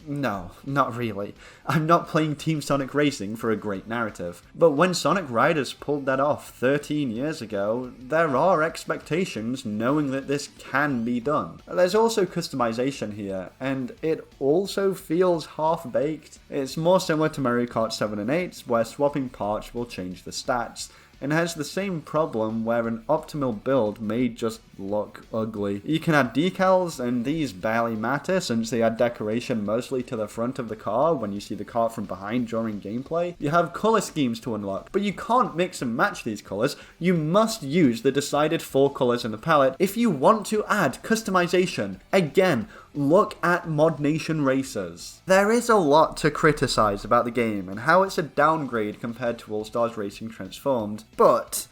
No, not really. I'm not playing Team Sonic Racing for a great narrative. But when Sonic Riders pulled that off 13 years ago, there are expectations knowing that this can be done. There's also customization here, and it also feels half-baked. It's more similar to Mario Kart 7 and 8, where swapping parts will change the stats, and has the same problem where an optimal build may just look ugly. You can add decals, and these barely matter since they add decoration mostly to the front of the car when you see the car from behind during gameplay. You have colour schemes to unlock, but you can't mix and match these colours. You must use the decided 4 colours in the palette if you want to add customization. Again, look at Mod Nation Racers. There is a lot to criticise about the game and how it's a downgrade compared to All Stars Racing Transformed, but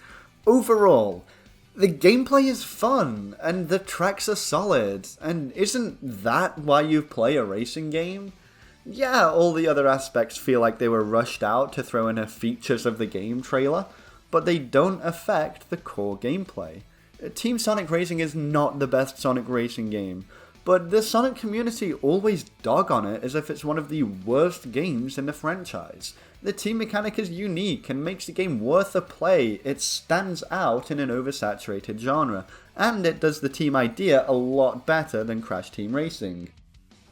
overall, the gameplay is fun and the tracks are solid, and isn't that why you play a racing game? Yeah, all the other aspects feel like they were rushed out to throw in a features of the game trailer, but they don't affect the core gameplay. Team Sonic Racing is not the best Sonic Racing game, but the Sonic community always dog on it as if it's one of the worst games in the franchise. The team mechanic is unique and makes the game worth a play. It stands out in an oversaturated genre, and it does the team idea a lot better than Crash Team Racing.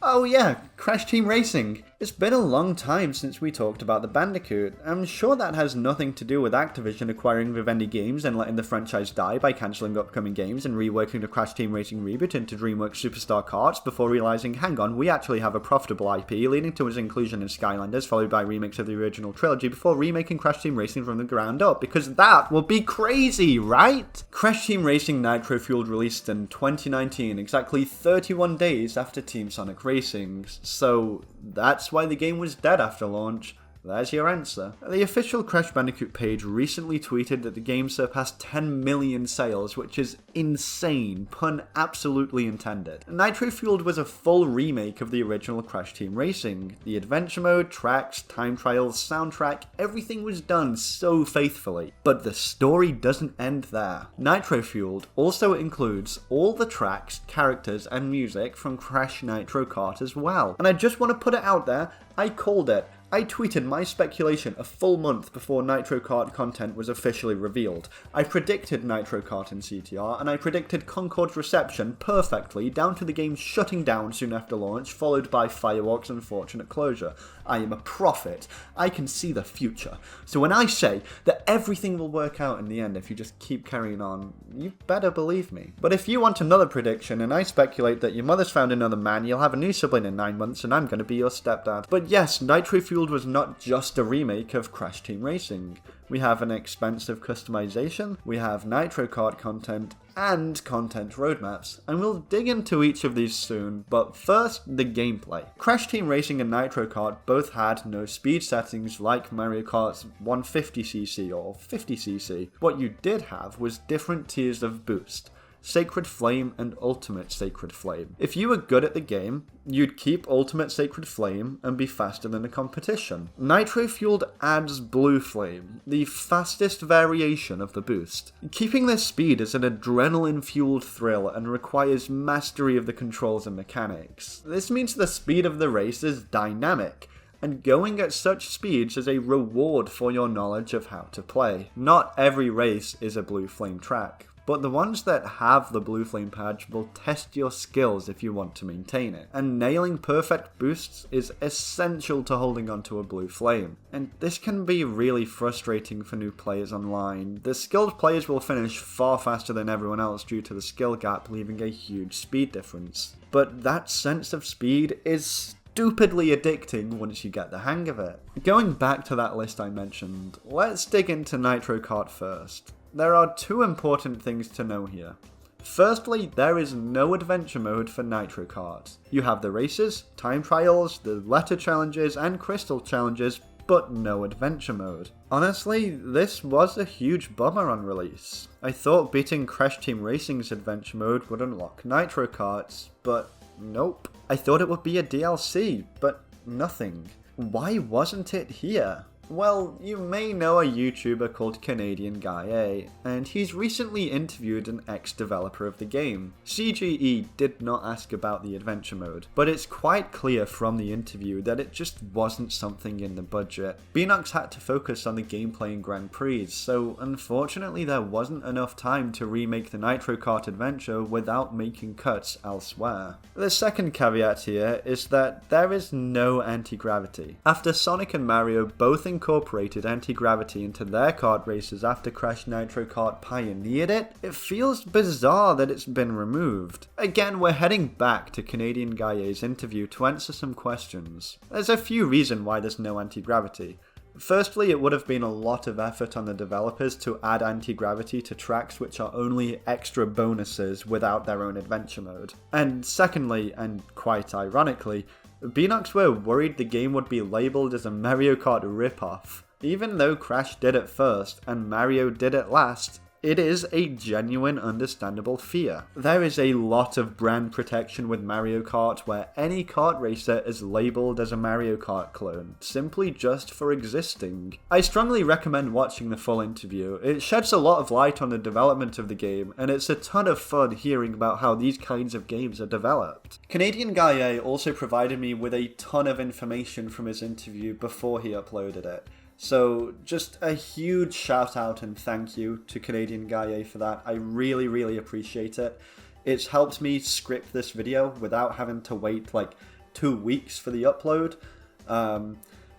Oh yeah, Crash Team Racing. It's been a long time since we talked about the Bandicoot. I'm sure that has nothing to do with Activision acquiring Vivendi Games and letting the franchise die by cancelling upcoming games and reworking the Crash Team Racing reboot into DreamWorks Superstar Karts before realising, hang on, we actually have a profitable IP, leading to its inclusion in Skylanders, followed by remakes of the original trilogy before remaking Crash Team Racing from the ground up, because that would be crazy, right? Crash Team Racing Nitro-Fueled released in 2019, exactly 31 days after Team Sonic Racing, so that's why the game was dead after launch. There's your answer. The official Crash Bandicoot page recently tweeted that the game surpassed 10 million sales, which is insane, pun absolutely intended. Nitro-Fueled was a full remake of the original Crash Team Racing. The adventure mode, tracks, time trials, soundtrack, everything was done so faithfully. But the story doesn't end there. Nitro-Fueled also includes all the tracks, characters, and music from Crash Nitro Kart as well. And I just want to put it out there, I called it. I tweeted my speculation a full month before Nitro Kart content was officially revealed. I predicted Nitro Kart in CTR, and I predicted Concord's reception perfectly, down to the game shutting down soon after launch, followed by Fireworks' unfortunate closure. I am a prophet. I can see the future. So when I say that everything will work out in the end if you just keep carrying on, you better believe me. But if you want another prediction, and I speculate that your mother's found another man, you'll have a new sibling in 9 months, and I'm going to be your stepdad. But yes, Nitro-Fueled was not just a remake of Crash Team Racing. We have an expensive customization, we have Nitro Kart content, and content roadmaps, and we'll dig into each of these soon, but first, the gameplay. Crash Team Racing and Nitro Kart both had no speed settings like Mario Kart's 150cc or 50cc. What you did have was different tiers of boost. Sacred Flame, and Ultimate Sacred Flame. If you were good at the game, you'd keep Ultimate Sacred Flame and be faster than the competition. Nitro-Fueled adds Blue Flame, the fastest variation of the boost. Keeping this speed is an adrenaline-fueled thrill and requires mastery of the controls and mechanics. This means the speed of the race is dynamic, and going at such speeds is a reward for your knowledge of how to play. Not every race is a Blue Flame track, but the ones that have the Blue Flame patch will test your skills if you want to maintain it. And nailing perfect boosts is essential to holding onto a Blue Flame. And this can be really frustrating for new players online. The skilled players will finish far faster than everyone else due to the skill gap, leaving a huge speed difference. But that sense of speed is stupidly addicting once you get the hang of it. Going back to that list I mentioned, let's dig into Nitro Kart first. There are two important things to know here. Firstly, there is no adventure mode for Nitro Kart. You have the races, time trials, the letter challenges, and crystal challenges, but no adventure mode. Honestly, this was a huge bummer on release. I thought beating Crash Team Racing's adventure mode would unlock Nitro Karts, but nope. I thought it would be a DLC, but nothing. Why wasn't it here? Well, you may know a YouTuber called Canadian Guy A, and he's recently interviewed an ex-developer of the game. CGE did not ask about the adventure mode, but it's quite clear from the interview that it just wasn't something in the budget. Beanox had to focus on the gameplay in Grand Prix, so unfortunately there wasn't enough time to remake the Nitro Kart adventure without making cuts elsewhere. The second caveat here is that there is no anti-gravity. After Sonic and Mario both incorporated anti-gravity into their kart races after Crash Nitro Kart pioneered it, it feels bizarre that it's been removed. Again, we're heading back to Canadian Guy A's interview to answer some questions. There's a few reasons why there's no anti-gravity. Firstly, it would have been a lot of effort on the developers to add anti-gravity to tracks which are only extra bonuses without their own adventure mode. And secondly, and quite ironically, Beanox were worried the game would be labelled as a Mario Kart ripoff. Even though Crash did it first and Mario did it last, it is a genuine understandable fear. There is a lot of brand protection with Mario Kart where any kart racer is labelled as a Mario Kart clone, simply just for existing. I strongly recommend watching the full interview. It sheds a lot of light on the development of the game, and it's a ton of fun hearing about how these kinds of games are developed. Canadian Guy A also provided me with a ton of information from his interview before he uploaded it. So just a huge shout out and thank you to Canadian Guy A for that. I really appreciate it. It's helped me script this video without having to wait like 2 weeks for the upload.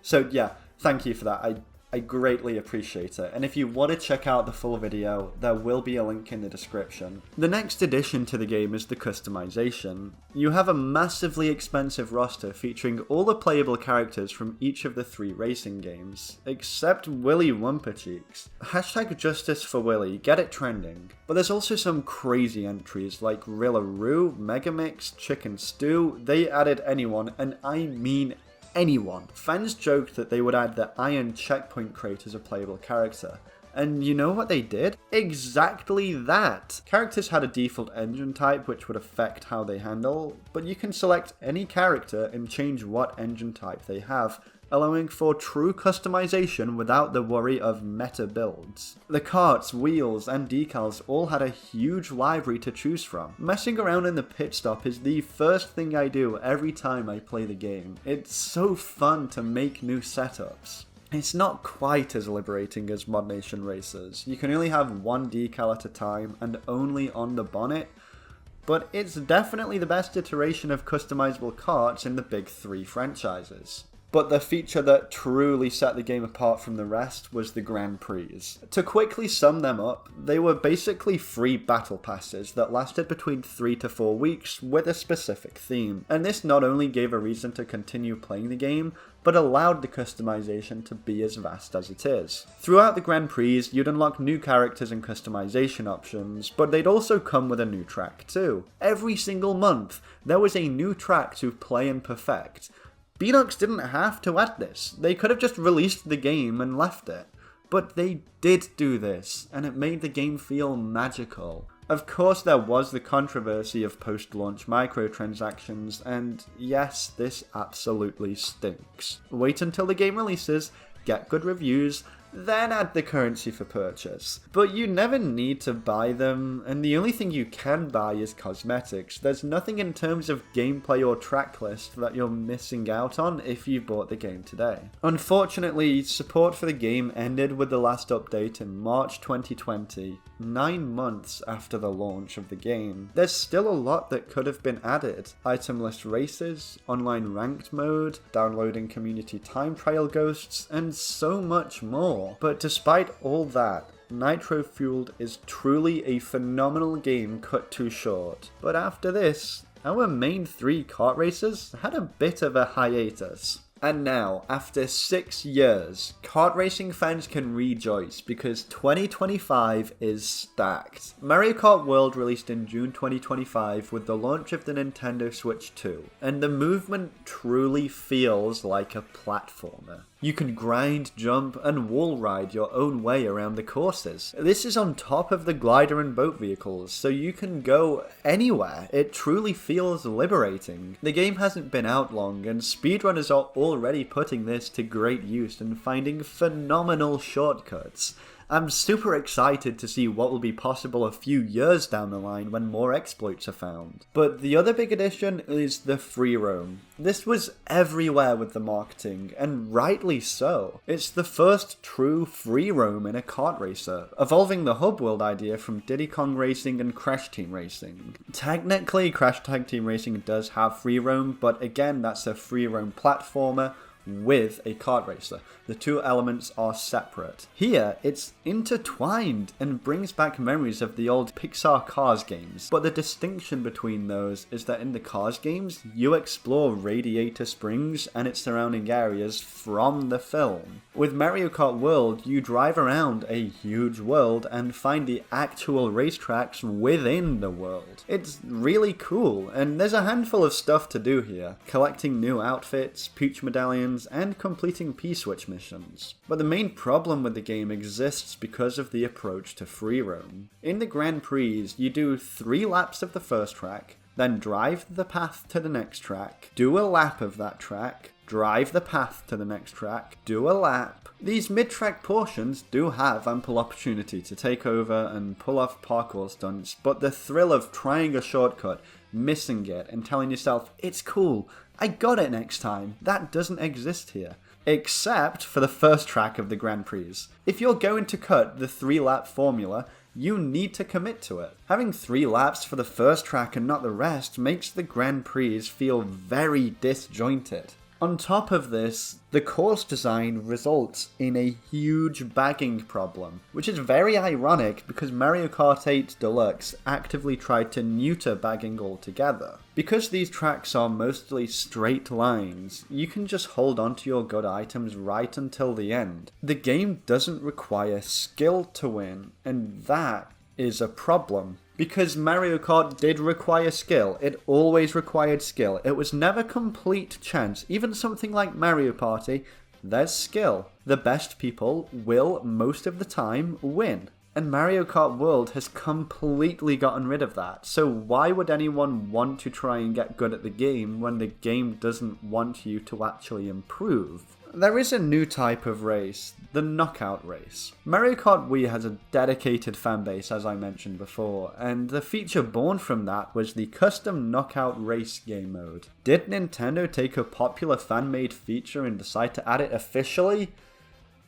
So yeah, thank you for that. I greatly appreciate it. And if you want to check out the full video, there will be a link in the description. The next addition to the game is the customization. You have a massively expensive roster featuring all the playable characters from each of the 3 racing games, except Willy Wumpercheeks. Hashtag justice for Willy, get it trending. But there's also some crazy entries like Rillaroo, Megamix, Chicken Stew. They added anyone, and I mean anyone. Fans joked that they would add the Iron Checkpoint crate as a playable character. And you know what they did? Exactly that! Characters had a default engine type which would affect how they handle, but you can select any character and change what engine type they have, allowing for true customization without the worry of meta builds. The carts, wheels, and decals all had a huge library to choose from. Messing around in the pit stop is the first thing I do every time I play the game. It's so fun to make new setups. It's not quite as liberating as Mod Nation Racers. You can only have one decal at a time and only on the bonnet, but it's definitely the best iteration of customizable carts in the big 3 franchises. But the feature that truly set the game apart from the rest was the Grand Prix. To quickly sum them up, they were basically free battle passes that lasted between 3 to 4 weeks with a specific theme. And this not only gave a reason to continue playing the game, but allowed the customization to be as vast as it is. Throughout the Grand Prix, you'd unlock new characters and customization options, but they'd also come with a new track too. Every single month, there was a new track to play and perfect. Beanox didn't have to add this. They could have just released the game and left it. But they did do this, and it made the game feel magical. Of course, there was the controversy of post-launch microtransactions, and yes, this absolutely stinks. Wait until the game releases, get good reviews, then add the currency for purchase. But you never need to buy them, and the only thing you can buy is cosmetics. There's nothing in terms of gameplay or track list that you're missing out on if you bought the game today. Unfortunately, support for the game ended with the last update in March 2020, 9 months after the launch of the game. There's still a lot that could have been added. Item list races, online ranked mode, downloading community time trial ghosts, and so much more. But despite all that, Nitro-Fueled is truly a phenomenal game cut too short. But after this, our main 3 kart racers had a bit of a hiatus. And now, after 6 years, kart racing fans can rejoice because 2025 is stacked. Mario Kart World released in June 2025 with the launch of the Nintendo Switch 2, and the movement truly feels like a platformer. You can grind, jump, and wall ride your own way around the courses. This is on top of the glider and boat vehicles, so you can go anywhere. It truly feels liberating. The game hasn't been out long, and speedrunners are already putting this to great use and finding phenomenal shortcuts. I'm super excited to see what will be possible a few years down the line when more exploits are found. But the other big addition is the free roam. This was everywhere with the marketing, and rightly so. It's the first true free roam in a kart racer, evolving the hub world idea from Diddy Racing and Crash Team Racing. Technically, Crash Tag Team Racing does have free roam, but again, that's a free roam platformer with a kart racer. The two elements are separate. Here, it's intertwined and brings back memories of the old Pixar Cars games, but the distinction between those is that in the Cars games, you explore Radiator Springs and its surrounding areas from the film. With Mario Kart World, you drive around a huge world and find the actual racetracks within the world. It's really cool, and there's a handful of stuff to do here, collecting new outfits, Peach medallions, and completing P-Switch missions. But the main problem with the game exists because of the approach to free roam. In the Grand Prix, you do 3 laps of the first track, then drive the path to the next track, do a lap of that track, drive the path to the next track, do a lap. These mid-track portions do have ample opportunity to take over and pull off parkour stunts, but the thrill of trying a shortcut, missing it, and telling yourself, it's cool, I got it next time, that doesn't exist here. Except for the first track of the Grand Prix. If you're going to cut the 3-lap formula, you need to commit to it. Having 3 laps for the first track and not the rest makes the Grand Prix feel very disjointed. On top of this, the course design results in a huge bagging problem, which is very ironic because Mario Kart 8 Deluxe actively tried to neuter bagging altogether. Because these tracks are mostly straight lines, you can just hold onto your good items right until the end. The game doesn't require skill to win, and that is a problem. Because Mario Kart did require skill, it always required skill. It was never complete chance. Even something like Mario Party, there's skill. The best people will, most of the time, win. And Mario Kart World has completely gotten rid of that. So why would anyone want to try and get good at the game when the game doesn't want you to actually improve? There is a new type of race, the knockout race. Mario Kart Wii has a dedicated fanbase, as I mentioned before, and the feature born from that was the custom knockout race game mode. Did Nintendo take a popular fan-made feature and decide to add it officially?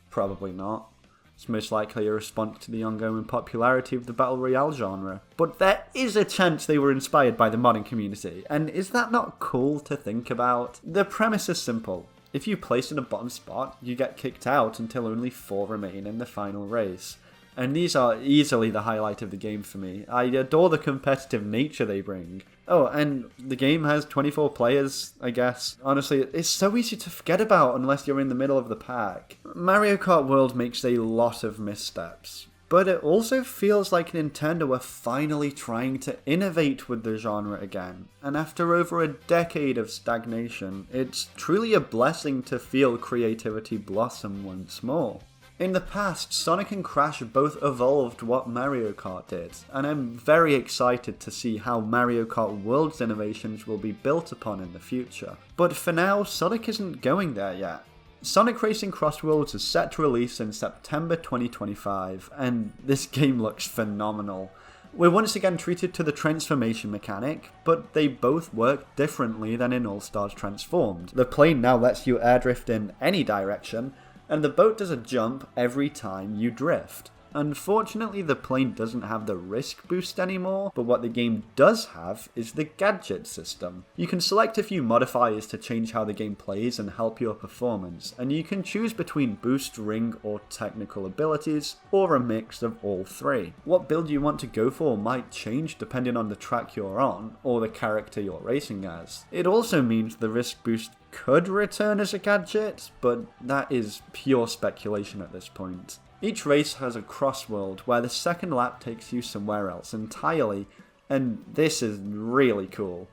Probably not. It's most likely a response to the ongoing popularity of the Battle Royale genre. But there is a chance they were inspired by the modding community, and is that not cool to think about? The premise is simple. If you place in a bottom spot, you get kicked out until only 4 remain in the final race. And these are easily the highlight of the game for me. I adore the competitive nature they bring. Oh, and the game has 24 players, I guess. Honestly, it's so easy to forget about unless you're in the middle of the pack. Mario Kart World makes a lot of missteps. But it also feels like Nintendo are finally trying to innovate with the genre again. And after over a decade of stagnation, it's truly a blessing to feel creativity blossom once more. In the past, Sonic and Crash both evolved what Mario Kart did, and I'm very excited to see how Mario Kart World's innovations will be built upon in the future. But for now, Sonic isn't going there yet. Sonic Racing Crossworlds is set to release in September 2025, and this game looks phenomenal. We're once again treated to the transformation mechanic, but they both work differently than in All Stars Transformed. The plane now lets you airdrift in any direction, and the boat does a jump every time you drift. Unfortunately, the plane doesn't have the risk boost anymore, but what the game does have is the gadget system. You can select a few modifiers to change how the game plays and help your performance, and you can choose between boost, ring, or technical abilities, or a mix of all three. What build you want to go for might change depending on the track you're on, or the character you're racing as. It also means the risk boost could return as a gadget, but that is pure speculation at this point. Each race has a crossworld where the second lap takes you somewhere else entirely, and this is really cool.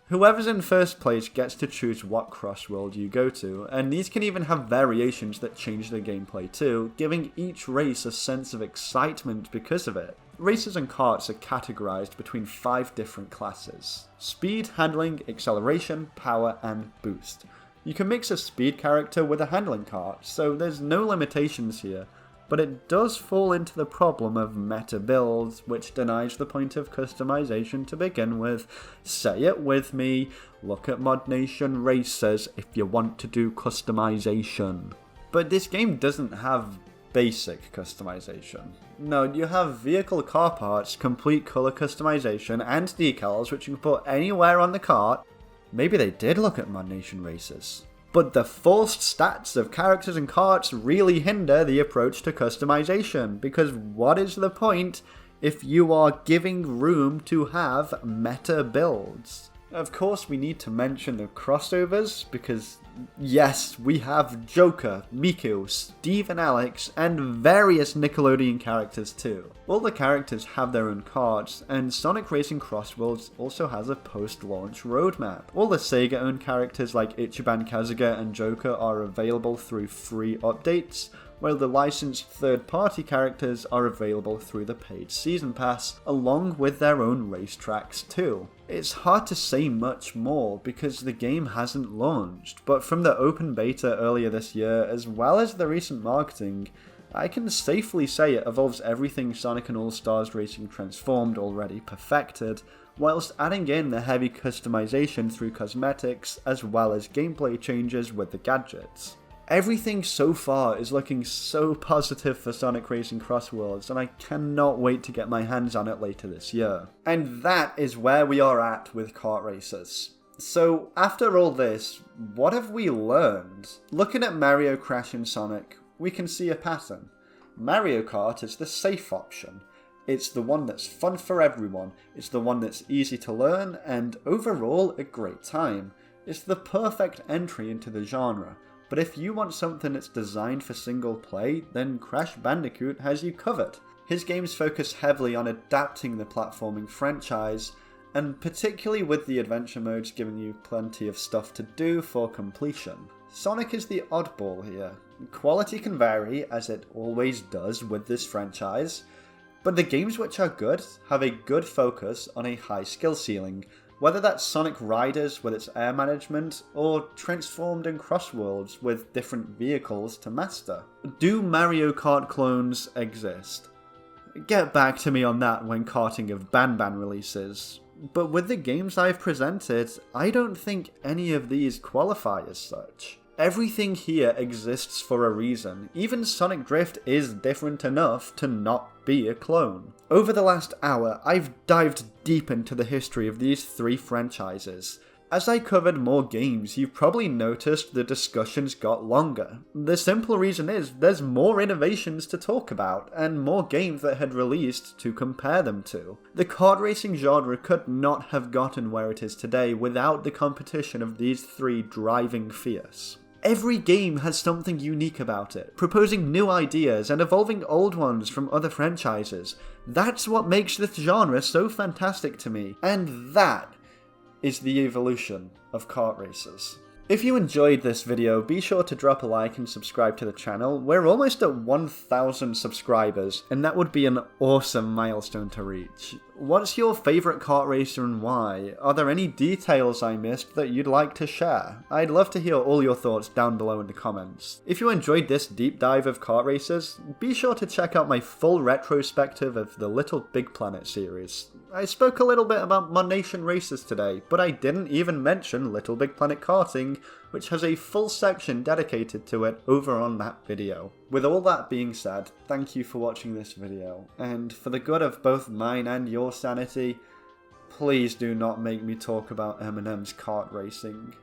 Whoever's in first place gets to choose what crossworld you go to, and these can even have variations that change the gameplay too, giving each race a sense of excitement because of it. Races and karts are categorized between 5 different classes: speed, handling, acceleration, power, and boost. You can mix a speed character with a handling kart, so there's no limitations here. But it does fall into the problem of meta builds, which denies the point of customization to begin with. Say it with me, look at Mod Nation Racers if you want to do customization. But this game doesn't have basic customization. No, you have vehicle car parts, complete colour customization, and decals which you can put anywhere on the kart. Maybe they did look at Mod Nation Racers. But the forced stats of characters and karts really hinder the approach to customization, because what is the point if you are giving room to have meta builds? Of course, we need to mention the crossovers, because yes, we have Joker, Miku, Steve and Alex, and various Nickelodeon characters too. All the characters have their own cards, and Sonic Racing Crossworlds also has a post-launch roadmap. All the Sega-owned characters like Ichiban Kasuga and Joker are available through free updates, while the licensed third-party characters are available through the paid Season Pass, along with their own racetracks too. It's hard to say much more because the game hasn't launched, but from the open beta earlier this year, as well as the recent marketing, I can safely say it involves everything Sonic and All-Stars Racing Transformed already perfected, whilst adding in the heavy customization through cosmetics, as well as gameplay changes with the gadgets. Everything so far is looking so positive for Sonic Racing Crossworlds, and I cannot wait to get my hands on it later this year. And that is where we are at with Kart Racers. So, after all this, what have we learned? Looking at Mario, Crash and Sonic, we can see a pattern. Mario Kart is the safe option. It's the one that's fun for everyone, it's the one that's easy to learn, and overall a great time. It's the perfect entry into the genre. But if you want something that's designed for single play, then Crash Bandicoot has you covered. His games focus heavily on adapting the platforming franchise, and particularly with the adventure modes giving you plenty of stuff to do for completion. Sonic is the oddball here. Quality can vary, as it always does with this franchise, but the games which are good have a good focus on a high skill ceiling, whether that's Sonic Riders with its air management, or Transformed and Crossworlds with different vehicles to master. Do Mario Kart clones exist? Get back to me on that when karting of Ban releases. But with the games I've presented, I don't think any of these qualify as such. Everything here exists for a reason. Even Sonic Drift is different enough to not be a clone. Over the last hour, I've dived deep into the history of these 3 franchises. As I covered more games, you've probably noticed the discussions got longer. The simple reason is there's more innovations to talk about, and more games that had released to compare them to. The kart racing genre could not have gotten where it is today without the competition of these 3 driving fierce. Every game has something unique about it, proposing new ideas and evolving old ones from other franchises. That's what makes this genre so fantastic to me, and that is the evolution of kart racers. If you enjoyed this video, be sure to drop a like and subscribe to the channel. We're almost at 1,000 subscribers, and that would be an awesome milestone to reach. What's your favourite kart racer and why? Are there any details I missed that you'd like to share? I'd love to hear all your thoughts down below in the comments. If you enjoyed this deep dive of Kart Racers, be sure to check out my full retrospective of the Little Big Planet series. I spoke a little bit about Mod Nation races today, but I didn't even mention Little Big Planet Karting, which has a full section dedicated to it over on that video. With all that being said, thank you for watching this video, and for the good of both mine and your sanity, please do not make me talk about Eminem's kart racing.